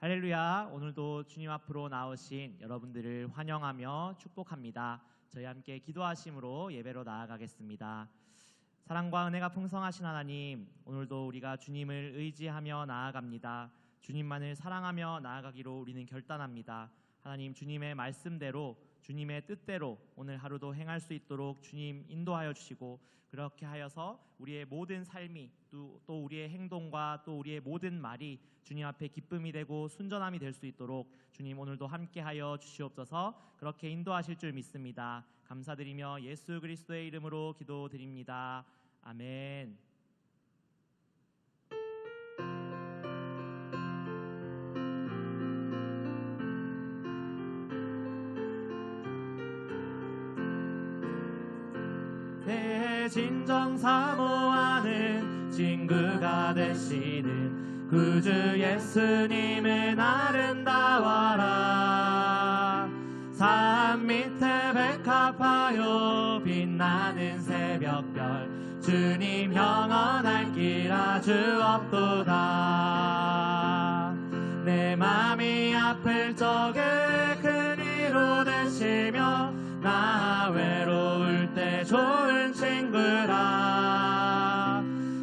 할렐루야. 오늘도 주님 앞으로 나오신 여러분들을 환영하며 축복합니다. 저희 함께 기도하심으로 예배로 나아가겠습니다. 사랑과 은혜가 풍성하신 하나님, 오늘도 우리가 주님을 의지하며 나아갑니다. 주님만을 사랑하며 나아가기로 우리는 결단합니다. 하나님, 주님의 말씀대로, 주님의 뜻대로 오늘 하루도 행할 수 있도록 주님 인도하여 주시고, 그렇게 하여서 우리의 모든 삶이 또 우리의 행동과 또 우리의 모든 말이 주님 앞에 기쁨이 되고 순전함이 될 수 있도록 주님 오늘도 함께하여 주시옵소서. 그렇게 인도하실 줄 믿습니다. 감사드리며 예수 그리스도의 이름으로 기도드립니다. 아멘. 내 진정 사모하는 친구가 되시는 구주 예수님은 아름다워라. 산 밑에 백합하여 빛나는 새벽별, 주님 영원할 길 아주 없도다. 내 맘이 아플 적에 큰 위로 되시며 나 외로울 때 좋은 친구라.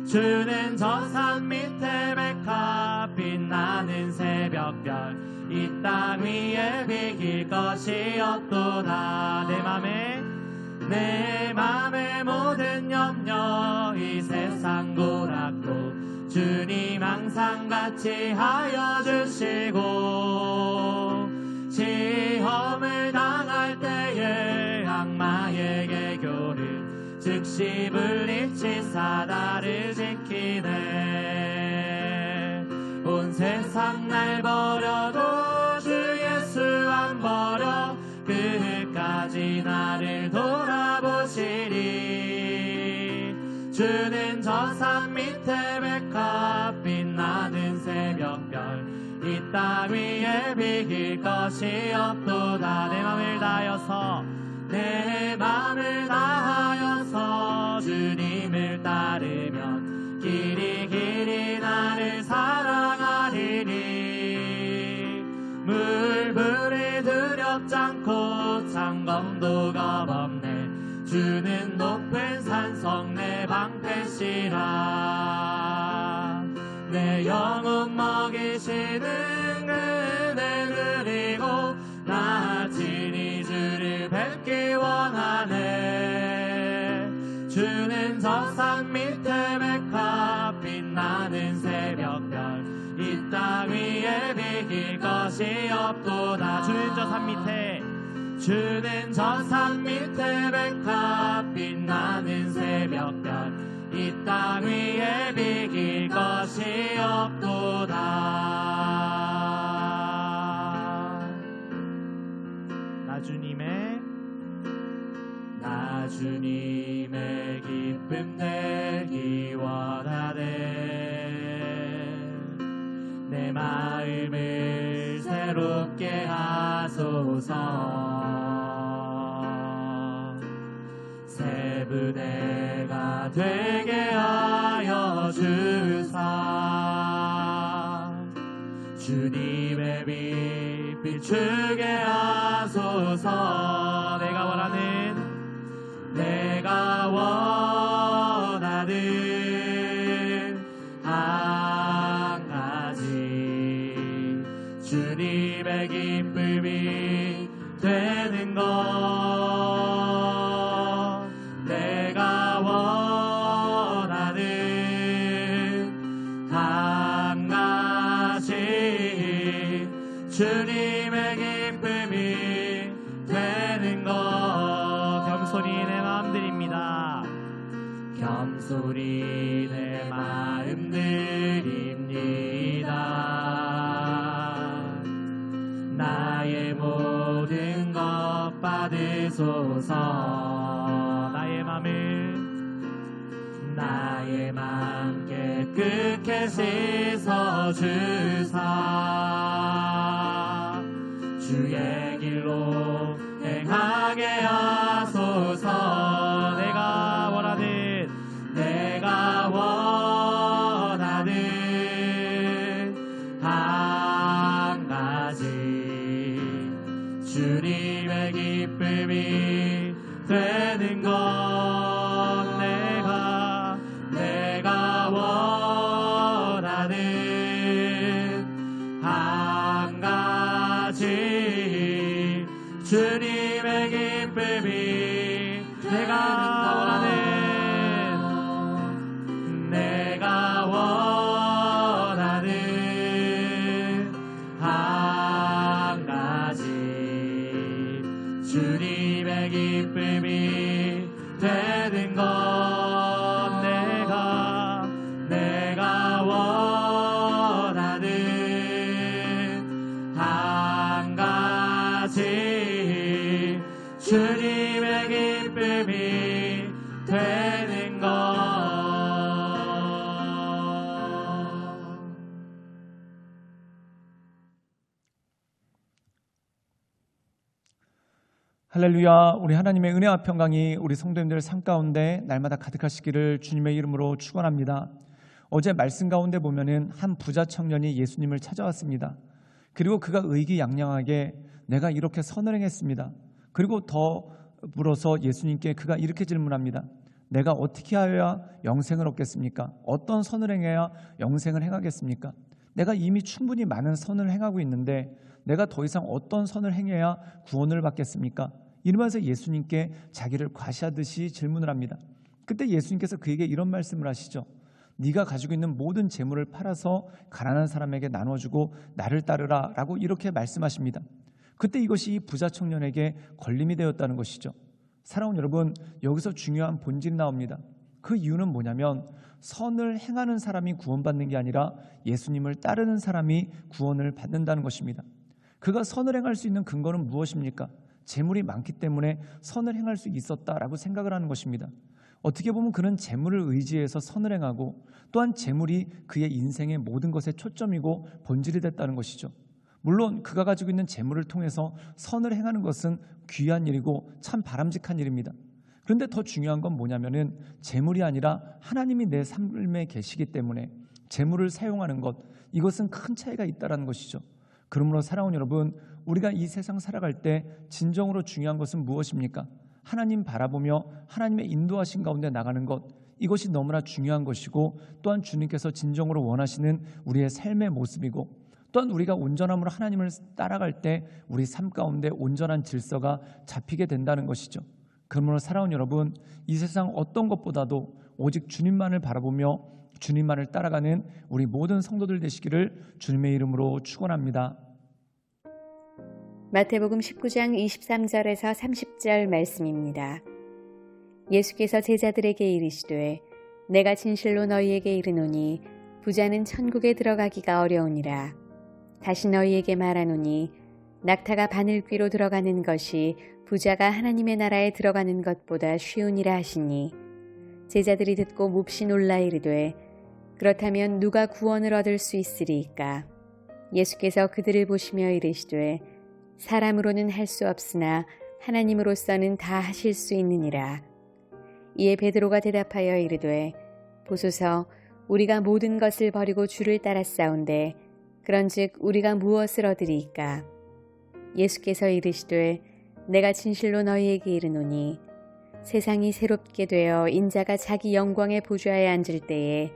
주는 저 산 밑에 백합 빛나는 새벽별, 이 땅 위에 비길 것이 없도다. 내 맘의 모든 염려 이 세상 고락도 주님 항상 같이 하여 주시고, 시험을 당할 때에 악마에게 교를 즉시 물리치사 나를 지키네. 온 세상 날 버려도 주 예수 안 버려 끝까지 나를 돌아보시리. 주는 저 산 밑에 백합 빛나는 새벽별, 이 땅 위에 비길 것이 없도다. 내 맘을 다하여서 주님을 따르면 길이 나를 사랑하리니. 물불이 두렵지 않고 창검도 겁없네. 주는 높은 산성 내 방패시라. 내 영혼 먹이시는 은혜 그리고 나 친히 주를 뵙기 원하네. 주는 저 산 밑에 백합 빛나는 새벽별, 이 땅 위에 비길 것이 없도다. 주는 저 산 밑에 백합 빛나는 새벽별, 이 땅 위에 비길 것이 없도다. 나 주님의 기쁨 내기 원하네. 내 마음을 새롭게 하소서. 새 부대가 되게 하여 주사. 주님의 빛 비추게 하소서. 내가 원하는 한 가지, 주님의 기쁨이 되는 것. 내가 원하는 한 가지, 주님의 기쁨이 되는 것. 겸손히 내 마음 드립니다. 겸손히 내 마음 드립니다. 나의 모든 것 받으소서. 나의 맘 깨끗게 씻어 주사. 주의 길로 행하게 하소서. 내가 원하는 한 주님의 기쁨이 되는 것. 내가 원하는 한 가지 주님의 기쁨이 내가 원하는 한 가지 주님의 기쁨이 되는 것. 내가 원하는 한 가지 주님의 기쁨이 되는 것. 할렐루야. 우리 하나님의 은혜와 평강이 우리 성도님들 삶 가운데 날마다 가득하시기를 주님의 이름으로 축원합니다. 어제 말씀 가운데 보면은 한 부자 청년이 예수님을 찾아왔습니다. 그리고 그가 의기양양하게 내가 이렇게 선을 행했습니다. 그리고 더 물어서 예수님께 그가 이렇게 질문합니다. 내가 어떻게 하여야 영생을 얻겠습니까? 어떤 선을 행해야 영생을 행하겠습니까? 내가 이미 충분히 많은 선을 행하고 있는데 내가 더 이상 어떤 선을 행해야 구원을 받겠습니까? 이러면서 예수님께 자기를 과시하듯이 질문을 합니다. 그때 예수님께서 그에게 이런 말씀을 하시죠. 네가 가지고 있는 모든 재물을 팔아서 가난한 사람에게 나눠주고 나를 따르라 라고 이렇게 말씀하십니다. 그때 이것이 이 부자 청년에게 걸림이 되었다는 것이죠. 사랑하는 여러분, 여기서 중요한 본질이 나옵니다. 그 이유는 뭐냐면 선을 행하는 사람이 구원받는 게 아니라 예수님을 따르는 사람이 구원을 받는다는 것입니다. 그가 선을 행할 수 있는 근거는 무엇입니까? 재물이 많기 때문에 선을 행할 수 있었다라고 생각을 하는 것입니다. 어떻게 보면 그는 재물을 의지해서 선을 행하고 또한 재물이 그의 인생의 모든 것의 초점이고 본질이 됐다는 것이죠. 물론 그가 가지고 있는 재물을 통해서 선을 행하는 것은 귀한 일이고 참 바람직한 일입니다. 그런데 더 중요한 건 뭐냐면은 재물이 아니라 하나님이 내 삶에 계시기 때문에 재물을 사용하는 것, 이것은 큰 차이가 있다는 것이죠. 그러므로 사랑하는 여러분, 우리가 이 세상 살아갈 때 진정으로 중요한 것은 무엇입니까? 하나님 바라보며 하나님의 인도하신 가운데 나가는 것, 이것이 너무나 중요한 것이고 또한 주님께서 진정으로 원하시는 우리의 삶의 모습이고 또한 우리가 온전함으로 하나님을 따라갈 때 우리 삶 가운데 온전한 질서가 잡히게 된다는 것이죠. 그러므로 사랑하는 여러분, 이 세상 어떤 것보다도 오직 주님만을 바라보며 주님만을 따라가는 우리 모든 성도들 되시기를 주님의 이름으로 축원합니다. 마태복음 19장 23절에서 30절 말씀입니다. 예수께서 제자들에게 이르시되 내가 진실로 너희에게 이르노니 부자는 천국에 들어가기가 어려우니라. 다시 너희에게 말하노니 낙타가 바늘귀로 들어가는 것이 부자가 하나님의 나라에 들어가는 것보다 쉬우니라 하시니 제자들이 듣고 몹시 놀라 이르되 그렇다면 누가 구원을 얻을 수 있으리이까? 예수께서 그들을 보시며 이르시되 사람으로는 할 수 없으나 하나님으로서는 다 하실 수 있느니라. 이에 베드로가 대답하여 이르되 보소서 우리가 모든 것을 버리고 주를 따랐사온데 그런즉 우리가 무엇을 얻으리이까? 예수께서 이르시되 내가 진실로 너희에게 이르노니 세상이 새롭게 되어 인자가 자기 영광의 보좌에 앉을 때에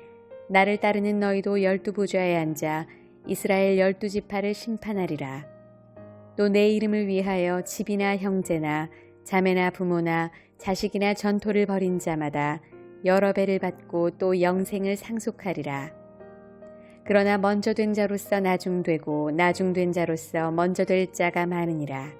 나를 따르는 너희도 12 보좌에 앉아 이스라엘 12지파를 심판하리라. 또 내 이름을 위하여 집이나 형제나 자매나 부모나 자식이나 전토를 벌인 자마다 여러 배를 받고 또 영생을 상속하리라. 그러나 먼저 된 자로서 나중되고 나중된 자로서 먼저 될 자가 많으니라.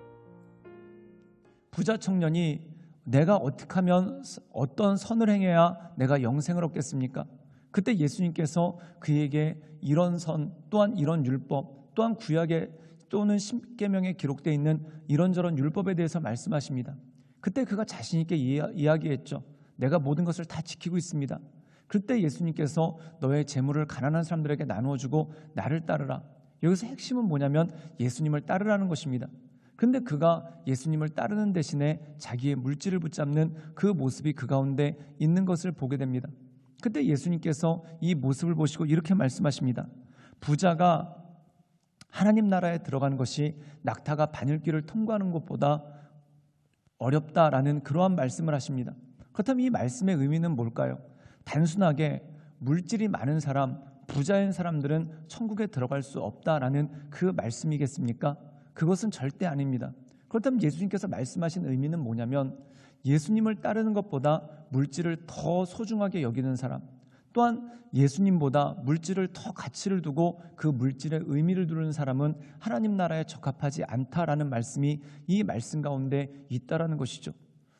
부자 청년이 내가 어떻게 하면 어떤 선을 행해야 내가 영생을 얻겠습니까? 그때 예수님께서 그에게 이런 선 또한 이런 율법 또한 구약에 또는 십계명에 기록되어 있는 이런저런 율법에 대해서 말씀하십니다. 그때 그가 자신 있게 이야기했죠. 내가 모든 것을 다 지키고 있습니다. 그때 예수님께서 너의 재물을 가난한 사람들에게 나누어주고 나를 따르라. 여기서 핵심은 뭐냐면 예수님을 따르라는 것입니다. 그런데 그가 예수님을 따르는 대신에 자기의 물질을 붙잡는 그 모습이 그 가운데 있는 것을 보게 됩니다. 그때 예수님께서 이 모습을 보시고 이렇게 말씀하십니다. 부자가 하나님 나라에 들어가는 것이 낙타가 바늘길을 통과하는 것보다 어렵다라는 그러한 말씀을 하십니다. 그렇다면 이 말씀의 의미는 뭘까요? 단순하게 물질이 많은 사람, 부자인 사람들은 천국에 들어갈 수 없다라는 그 말씀이겠습니까? 그것은 절대 아닙니다. 그렇다면 예수님께서 말씀하신 의미는 뭐냐면 예수님을 따르는 것보다 물질을 더 소중하게 여기는 사람, 또한 예수님보다 물질을 더 가치를 두고 그 물질의 의미를 두는 사람은 하나님 나라에 적합하지 않다라는 말씀이 이 말씀 가운데 있다라는 것이죠.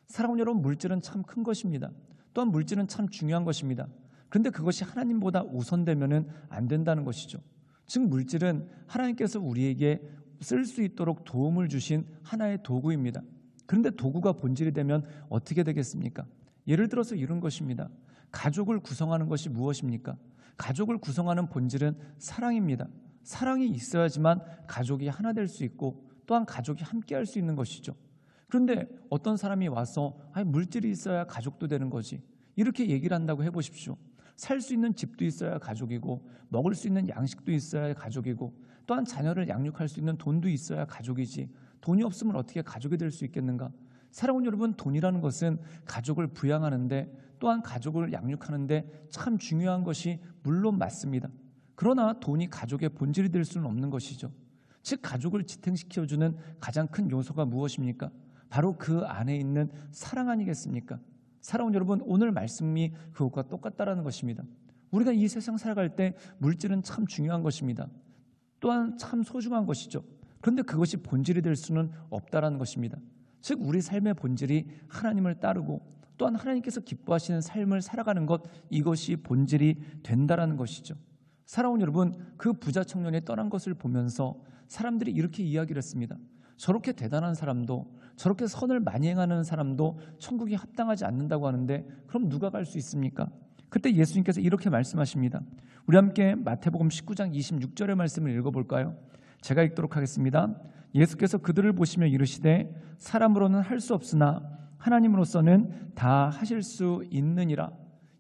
사랑하는 여러분, 물질은 참 큰 것입니다. 또한 물질은 참 중요한 것입니다. 그런데 그것이 하나님보다 우선되면은 안 된다는 것이죠. 즉 물질은 하나님께서 우리에게 쓸 수 있도록 도움을 주신 하나의 도구입니다. 그런데 도구가 본질이 되면 어떻게 되겠습니까? 예를 들어서 이런 것입니다. 가족을 구성하는 것이 무엇입니까? 가족을 구성하는 본질은 사랑입니다. 사랑이 있어야지만 가족이 하나 될 수 있고 또한 가족이 함께 할 수 있는 것이죠. 그런데 어떤 사람이 와서 물질이 있어야 가족도 되는 거지, 이렇게 얘기를 한다고 해보십시오. 살 수 있는 집도 있어야 가족이고 먹을 수 있는 양식도 있어야 가족이고 또한 자녀를 양육할 수 있는 돈도 있어야 가족이지, 돈이 없으면 어떻게 가족이 될 수 있겠는가? 사랑하는 여러분, 돈이라는 것은 가족을 부양하는데 또한 가족을 양육하는데 참 중요한 것이 물론 맞습니다. 그러나 돈이 가족의 본질이 될 수는 없는 것이죠. 즉 가족을 지탱시켜주는 가장 큰 요소가 무엇입니까? 바로 그 안에 있는 사랑 아니겠습니까? 사랑하는 여러분, 오늘 말씀이 그것과 똑같다라는 것입니다. 우리가 이 세상 살아갈 때 물질은 참 중요한 것입니다. 또한 참 소중한 것이죠. 그런데 그것이 본질이 될 수는 없다라는 것입니다. 즉 우리 삶의 본질이 하나님을 따르고 또한 하나님께서 기뻐하시는 삶을 살아가는 것, 이것이 본질이 된다라는 것이죠. 사랑하는 여러분, 그 부자 청년이 떠난 것을 보면서 사람들이 이렇게 이야기를 했습니다. 저렇게 대단한 사람도, 저렇게 선을 많이 행하는 사람도 천국에 합당하지 않는다고 하는데 그럼 누가 갈 수 있습니까? 그때 예수님께서 이렇게 말씀하십니다. 우리 함께 마태복음 19장 26절의 말씀을 읽어볼까요? 제가 읽도록 하겠습니다. 예수께서 그들을 보시며 이르시되 사람으로는 할 수 없으나 하나님으로서는 다 하실 수 있느니라.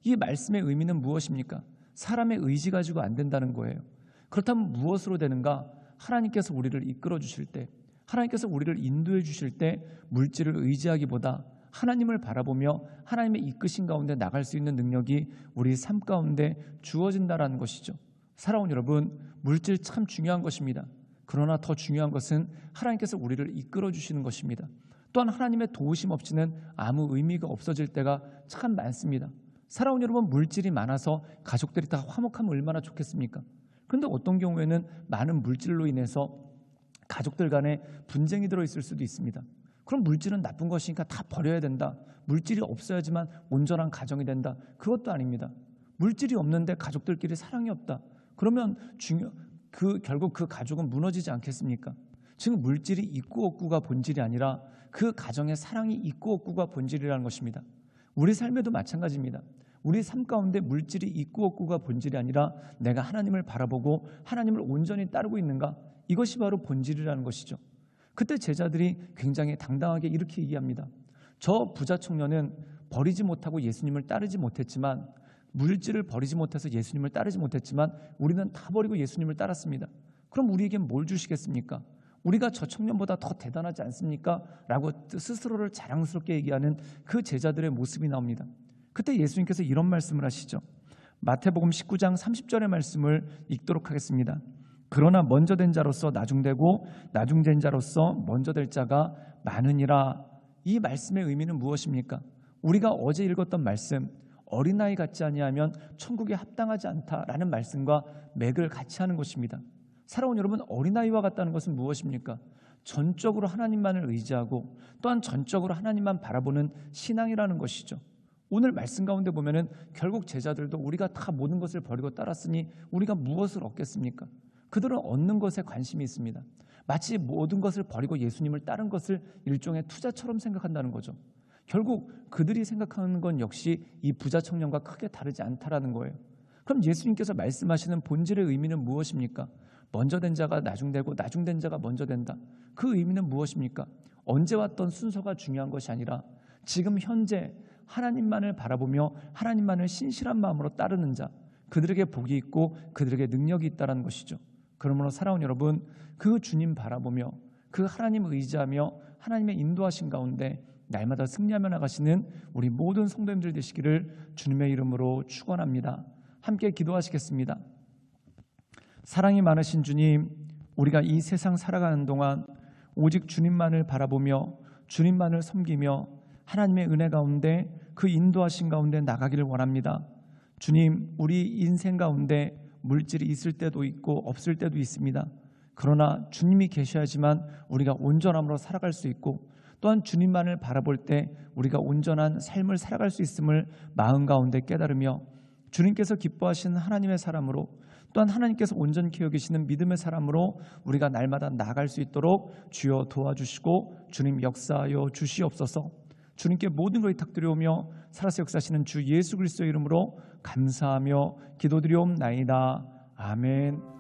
이 말씀의 의미는 무엇입니까? 사람의 의지 가지고 안 된다는 거예요. 그렇다면 무엇으로 되는가? 하나님께서 우리를 이끌어 주실 때, 하나님께서 우리를 인도해 주실 때 물질을 의지하기보다 하나님을 바라보며 하나님의 이끄신 가운데 나갈 수 있는 능력이 우리 삶 가운데 주어진다라는 것이죠. 사랑하는 여러분, 물질 참 중요한 것입니다. 그러나 더 중요한 것은 하나님께서 우리를 이끌어 주시는 것입니다. 또한 하나님의 도우심 없이는 아무 의미가 없어질 때가 참 많습니다. 사랑하는 여러분, 물질이 많아서 가족들이 다 화목하면 얼마나 좋겠습니까? 그런데 어떤 경우에는 많은 물질로 인해서 가족들 간에 분쟁이 들어있을 수도 있습니다. 그럼 물질은 나쁜 것이니까 다 버려야 된다, 물질이 없어야지만 온전한 가정이 된다, 그것도 아닙니다. 물질이 없는데 가족들끼리 사랑이 없다, 그러면 결국 그 가족은 무너지지 않겠습니까? 즉 물질이 있고 없고가 본질이 아니라 그 가정의 사랑이 있고 없고가 본질이라는 것입니다. 우리 삶에도 마찬가지입니다. 우리 삶 가운데 물질이 있고 없고가 본질이 아니라 내가 하나님을 바라보고 하나님을 온전히 따르고 있는가, 이것이 바로 본질이라는 것이죠. 그때 제자들이 굉장히 당당하게 이렇게 얘기합니다. 저 부자 청년은 버리지 못하고 예수님을 따르지 못했지만, 물질을 버리지 못해서 예수님을 따르지 못했지만 우리는 다 버리고 예수님을 따랐습니다. 그럼 우리에게 뭘 주시겠습니까? 우리가 저 청년보다 더 대단하지 않습니까? 라고 스스로를 자랑스럽게 얘기하는 그 제자들의 모습이 나옵니다. 그때 예수님께서 이런 말씀을 하시죠. 마태복음 19장 30절의 말씀을 읽도록 하겠습니다. 그러나 먼저 된 자로서 나중되고 나중된 자로서 먼저 될 자가 많으니라. 이 말씀의 의미는 무엇입니까? 우리가 어제 읽었던 말씀, 어린아이 같지 아니하면 천국에 합당하지 않다라는 말씀과 맥을 같이 하는 것입니다. 사랑하는 여러분, 어린아이와 같다는 것은 무엇입니까? 전적으로 하나님만을 의지하고 또한 전적으로 하나님만 바라보는 신앙이라는 것이죠. 오늘 말씀 가운데 보면은 결국 제자들도 우리가 다 모든 것을 버리고 따랐으니 우리가 무엇을 얻겠습니까? 그들은 얻는 것에 관심이 있습니다. 마치 모든 것을 버리고 예수님을 따른 것을 일종의 투자처럼 생각한다는 거죠. 결국 그들이 생각하는 건 역시 이 부자 청년과 크게 다르지 않다라는 거예요. 그럼 예수님께서 말씀하시는 본질의 의미는 무엇입니까? 먼저 된 자가 나중되고 나중된 자가 먼저 된다. 그 의미는 무엇입니까? 언제 왔던 순서가 중요한 것이 아니라 지금 현재 하나님만을 바라보며 하나님만을 신실한 마음으로 따르는 자, 그들에게 복이 있고 그들에게 능력이 있다는 것이죠. 그러므로 사랑하는 여러분, 그 주님 바라보며 그 하나님 의지하며 하나님의 인도하신 가운데 날마다 승리하며 나가시는 우리 모든 성도님들 되시기를 주님의 이름으로 축원합니다. 함께 기도하시겠습니다. 사랑이 많으신 주님, 우리가 이 세상 살아가는 동안 오직 주님만을 바라보며 주님만을 섬기며 하나님의 은혜 가운데 그 인도하신 가운데 나가기를 원합니다. 주님, 우리 인생 가운데 물질이 있을 때도 있고 없을 때도 있습니다. 그러나 주님이 계셔야지만 우리가 온전함으로 살아갈 수 있고, 또한 주님만을 바라볼 때 우리가 온전한 삶을 살아갈 수 있음을 마음 가운데 깨달으며, 주님께서 기뻐하시는 하나님의 사람으로, 또한 하나님께서 온전케 여기시는 믿음의 사람으로 우리가 날마다 나아갈 수 있도록 주여 도와주시고 주님 역사하여 주시옵소서. 주님께 모든 것을 탁드려오며 살아서 역사하시는 주 예수 그리스도의 이름으로 감사하며 기도드리옵나이다. 아멘.